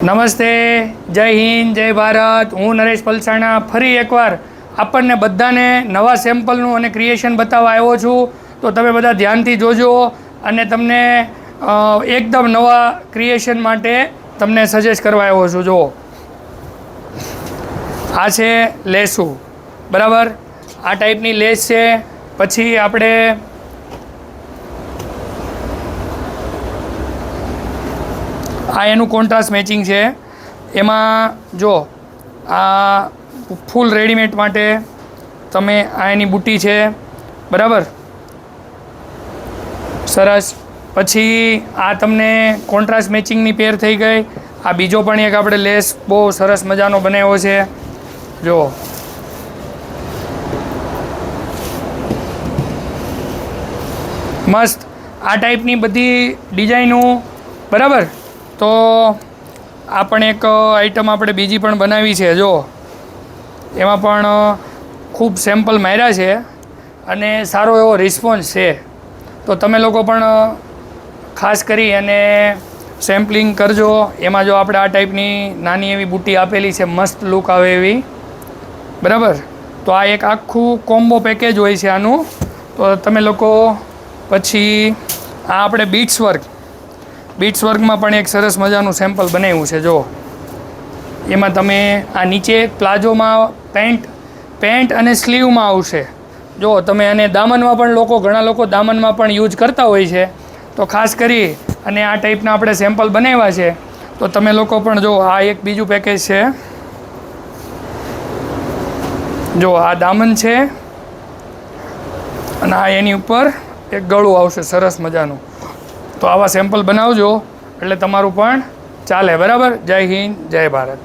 નમસ્તે, જય હિન્દ, જય ભારત. હું નરેશ પલસાણા ફરી એકવાર આપણને બધાને નવા સેમ્પલનું અને ક્રિએશન બતાવવા આવ્યો છું. તો તમે બધા ધ્યાનથી જોજો અને તમને એકદમ નવા ક્રિએશન માટે તમને સજેસ્ટ કરવા આવ્યો છું. જુઓ, આ છે લેસું, બરાબર. આ ટાઈપની લેસ છે. પછી આપણે આ એનું કોન્ટ્રાસ્ટ મેચિંગ છે. એમાં જો આ ફૂલ રેડીમેડ માટે તમે આ એની બુટ્ટી છે, બરાબર, સરસ. પછી આ તમને કોન્ટ્રાસ્ટ મેચિંગની પેર થઈ ગઈ. આ બીજો પણ એક આપણે લેસ બહુ સરસ મજાનો બનાવ્યો છે. જો મસ્ત આ ટાઈપની બધી ડિઝાઇનો, બરાબર. તો આ પણ એક આઈટમ આપણે બીજી પણ બનાવી છે. જો એમાં પણ ખૂબ સેમ્પલ માર્યા છે અને સારો એવો રિસ્પોન્સ છે. તો તમે લોકો પણ ખાસ કરી અને સેમ્પલિંગ કરજો. એમાં જો આપણે આ ટાઈપની નાની એવી બુટ્ટી આપેલી છે, મસ્ત લુક આવે એવી, બરાબર. તો આ એક આખું કોમ્બો પેકેજ હોય છે આનું. તો તમે લોકો પછી આ આપણે બીટ્સ વર્કમાં પણ એક સરસ મજાનું સેમ્પલ બનાવ્યું છે. જો એમાં તમે આ નીચે પ્લાઝોમાં પેન્ટ અને સ્લીવમાં આવશે. જો તમે અને દામનમાં પણ ઘણા લોકો દામનમાં પણ યુઝ કરતા હોય છે. તો ખાસ કરી અને આ ટાઈપના આપણે સેમ્પલ બનાવ્યા છે. તો તમે લોકો પણ જો આ એક બીજું પેકેજ છે. જો આ દામન છે અને આ એની ઉપર એક ગળું આવશે સરસ મજાનું. તો આવા સેમ્પલ બનાવજો એટલે તમારું પણ ચાલે, બરાબર. જય હિન્દ, જય ભારત.